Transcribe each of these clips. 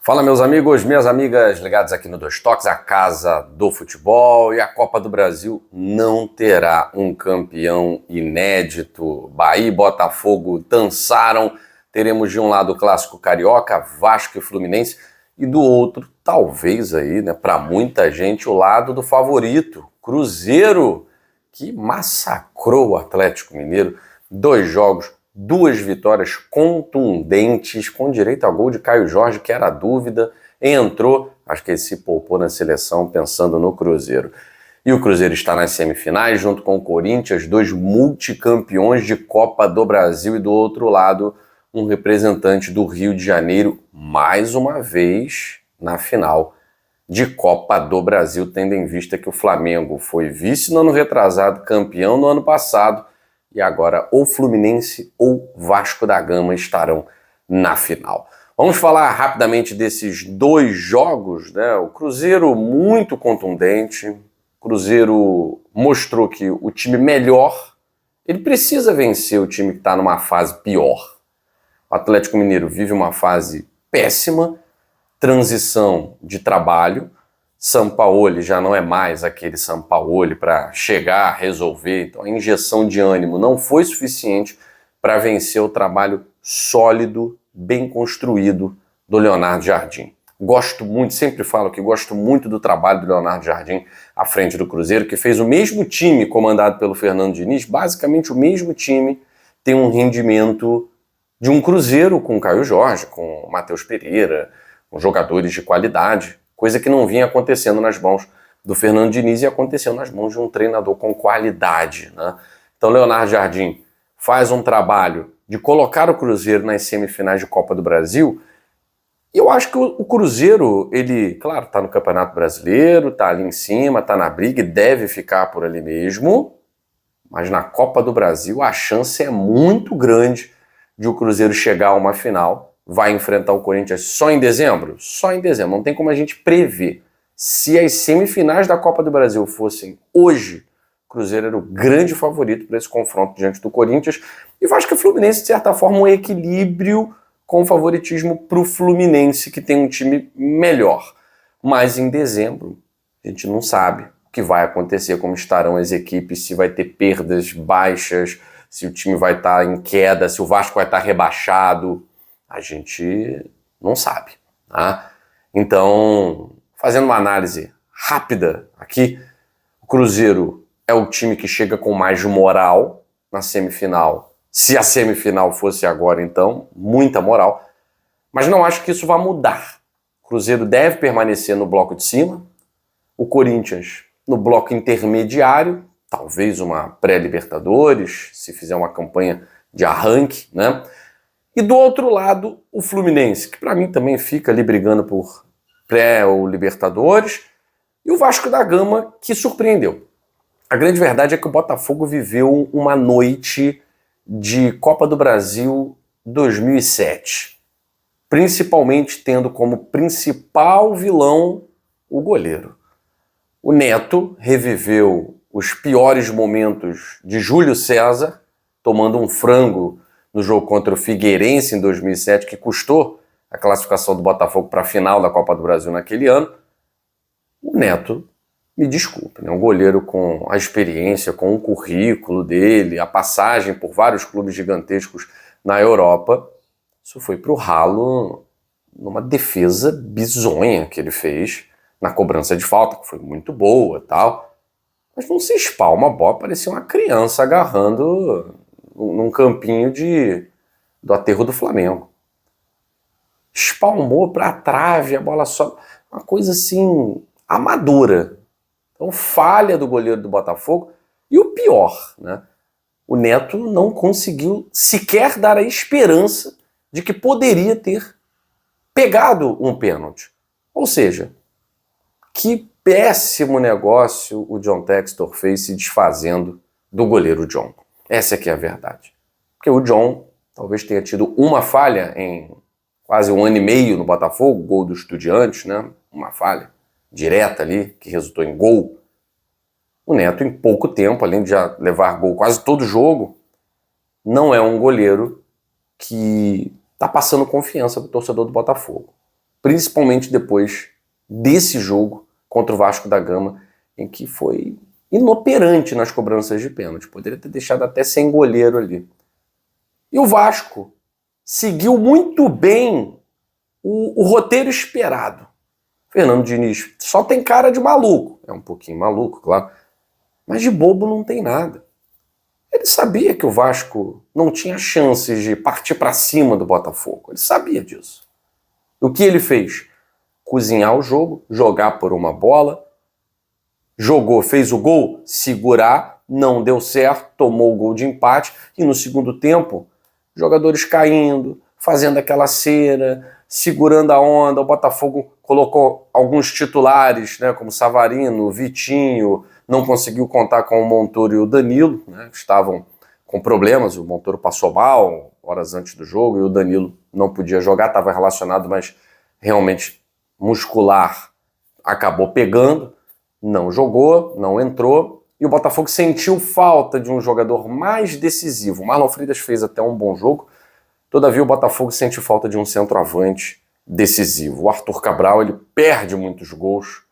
Fala, meus amigos, minhas amigas, ligados aqui no Dois Toques, a casa do futebol, e a Copa do Brasil não terá um campeão inédito. Bahia e Botafogo dançaram, teremos de um lado o clássico carioca, Vasco e Fluminense, e do outro, talvez aí, né, para muita gente, o lado do favorito, Cruzeiro, que massacrou o Atlético Mineiro, 2 jogos, 2 vitórias contundentes, com direito a gol de Caio Jorge, que era a dúvida, entrou, acho que ele se poupou na seleção pensando no Cruzeiro. E o Cruzeiro está nas semifinais, junto com o Corinthians, 2 multicampeões de Copa do Brasil, e do outro lado, um representante do Rio de Janeiro, mais uma vez na final de Copa do Brasil, tendo em vista que o Flamengo foi vice no ano retrasado, campeão no ano passado, e agora ou Fluminense ou Vasco da Gama estarão na final. Vamos falar rapidamente desses 2 jogos, né? O Cruzeiro muito contundente, o Cruzeiro mostrou que o time melhor, ele precisa vencer o time que está numa fase pior. O Atlético Mineiro vive uma fase péssima, transição de trabalho. Sampaoli já não é mais aquele Sampaoli para chegar, resolver. Então a injeção de ânimo não foi suficiente para vencer o trabalho sólido, bem construído do Leonardo Jardim. Gosto muito, sempre falo que gosto muito do trabalho do Leonardo Jardim à frente do Cruzeiro, que fez o mesmo time comandado pelo Fernando Diniz, basicamente o mesmo time, tem um rendimento de um Cruzeiro com Caio Jorge, com Matheus Pereira, com jogadores de qualidade, coisa que não vinha acontecendo nas mãos do Fernando Diniz e aconteceu nas mãos de um treinador com qualidade, né? Então Leonardo Jardim faz um trabalho de colocar o Cruzeiro nas semifinais de Copa do Brasil. E eu acho que o Cruzeiro, ele, claro, está no Campeonato Brasileiro, está ali em cima, está na briga e deve ficar por ali mesmo, mas na Copa do Brasil a chance é muito grande de o Cruzeiro chegar a uma final. Vai enfrentar o Corinthians só em dezembro? Só em dezembro. Não tem como a gente prever. Se as semifinais da Copa do Brasil fossem hoje, o Cruzeiro era o grande favorito para esse confronto diante do Corinthians. E eu acho que o Fluminense, de certa forma, um equilíbrio com favoritismo para o Fluminense, que tem um time melhor. Mas em dezembro, a gente não sabe o que vai acontecer, como estarão as equipes, se vai ter perdas, baixas, se o time vai estar em queda, se o Vasco vai estar rebaixado. A gente não sabe, tá? Então, fazendo uma análise rápida aqui, o Cruzeiro é o time que chega com mais moral na semifinal. Se a semifinal fosse agora, então, muita moral. Mas não acho que isso vá mudar. O Cruzeiro deve permanecer no bloco de cima, o Corinthians no bloco intermediário, talvez uma pré-Libertadores, se fizer uma campanha de arranque, né? E do outro lado, o Fluminense, que para mim também fica ali brigando por pré ou Libertadores, e o Vasco da Gama, que surpreendeu. A grande verdade é que o Botafogo viveu uma noite de Copa do Brasil 2007, principalmente tendo como principal vilão o goleiro. O Neto reviveu os piores momentos de Júlio César, tomando um frango no jogo contra o Figueirense em 2007, que custou a classificação do Botafogo para a final da Copa do Brasil naquele ano. O Neto, me desculpe, né? Um goleiro com a experiência, com o currículo dele, a passagem por vários clubes gigantescos na Europa, isso foi para o ralo numa defesa bizonha que ele fez na cobrança de falta, que foi muito boa e tal. Mas não se espalma a bola, parecia uma criança agarrando num campinho do aterro do Flamengo. Espalmou para a trave, a bola só... Uma coisa assim, amadora. Então, falha do goleiro do Botafogo. E o pior, né? O Neto não conseguiu sequer dar a esperança de que poderia ter pegado um pênalti. Ou seja, que péssimo negócio o John Textor fez se desfazendo do goleiro John. Essa aqui é a verdade. Porque o John talvez tenha tido uma falha em quase 1 ano e meio no Botafogo, gol do Estudiantes, né? Uma falha direta ali, que resultou em gol. O Neto, em pouco tempo, além de já levar gol quase todo jogo, não é um goleiro que está passando confiança para o torcedor do Botafogo. principalmente depois desse jogo contra o Vasco da Gama, em que foi inoperante nas cobranças de pênalti. Poderia ter deixado até sem goleiro ali. E o Vasco seguiu muito bem o roteiro esperado. Fernando Diniz só tem cara de maluco. É um pouquinho maluco, claro. Mas de bobo não tem nada. Ele sabia que o Vasco não tinha chances de partir para cima do Botafogo. Ele sabia disso. O que ele fez? Cozinhar o jogo, jogar por uma bola. Jogou, fez o gol, segurar, não deu certo, tomou o gol de empate. E no segundo tempo, jogadores caindo, fazendo aquela cera, segurando a onda. O Botafogo colocou alguns titulares, né, como Savarino, Vitinho, não conseguiu contar com o Montoro e o Danilo, né, que estavam com problemas. O Montoro passou mal horas antes do jogo e o Danilo não podia jogar, estava relacionado, mas realmente muscular acabou pegando. Não jogou, não entrou, e o Botafogo sentiu falta de um jogador mais decisivo. O Marlon Freitas fez até um bom jogo, todavia o Botafogo sente falta de um centroavante decisivo. O Arthur Cabral, ele perde muitos gols,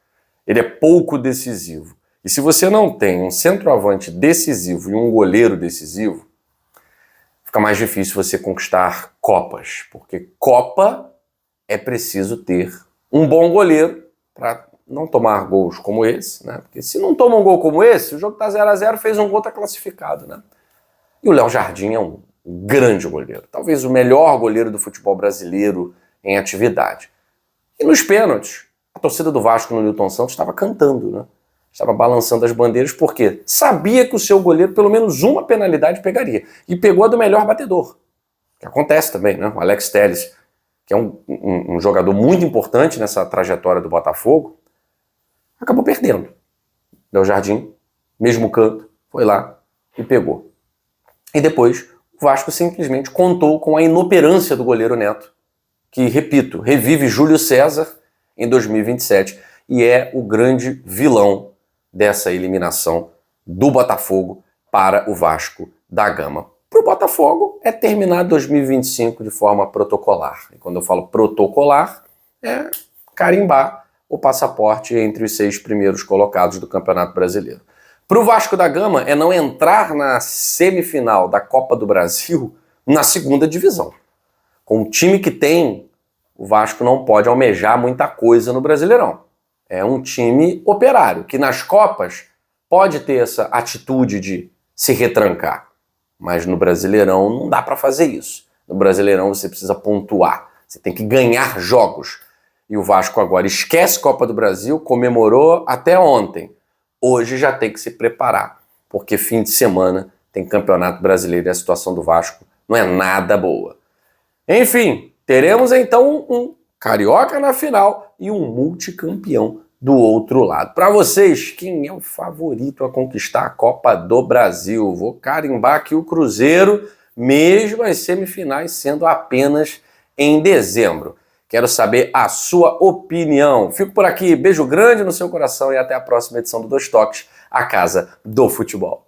ele é pouco decisivo. E se você não tem um centroavante decisivo e um goleiro decisivo, fica mais difícil você conquistar Copas, porque Copa é preciso ter um bom goleiro para não tomar gols como esse, né? Porque se não toma um gol como esse, o jogo tá 0-0, fez um gol, tá classificado, né? E o Léo Jardim é um grande goleiro, talvez o melhor goleiro do futebol brasileiro em atividade. E nos pênaltis, a torcida do Vasco no Newton Santos estava cantando, né? Estava balançando as bandeiras, porque sabia que o seu goleiro pelo menos uma penalidade pegaria. E pegou a do melhor batedor, que acontece também, né? O Alex Telles, que é um jogador muito importante nessa trajetória do Botafogo, acabou perdendo. Léo Jardim, mesmo canto, foi lá e pegou. E depois o Vasco simplesmente contou com a inoperância do goleiro Neto, que, repito, revive Júlio César em 2027 e é o grande vilão dessa eliminação do Botafogo para o Vasco da Gama. Para o Botafogo é terminar 2025 de forma protocolar. E quando eu falo protocolar, é carimbar o passaporte entre os 6 primeiros colocados do Campeonato Brasileiro. Para o Vasco da Gama é não entrar na semifinal da Copa do Brasil na segunda divisão. Com o time que tem, o Vasco não pode almejar muita coisa no Brasileirão. É um time operário, que nas Copas pode ter essa atitude de se retrancar. Mas no Brasileirão não dá para fazer isso. No Brasileirão você precisa pontuar, você tem que ganhar jogos. E o Vasco agora esquece Copa do Brasil, comemorou até ontem. Hoje já tem que se preparar, porque fim de semana tem Campeonato Brasileiro e a situação do Vasco não é nada boa. Enfim, teremos então um carioca na final e um multicampeão do outro lado. Para vocês, quem é o favorito a conquistar a Copa do Brasil? Vou carimbar aqui o Cruzeiro, mesmo as semifinais sendo apenas em dezembro. Quero saber a sua opinião. Fico por aqui, beijo grande no seu coração e até a próxima edição do Dois Toques, a casa do futebol.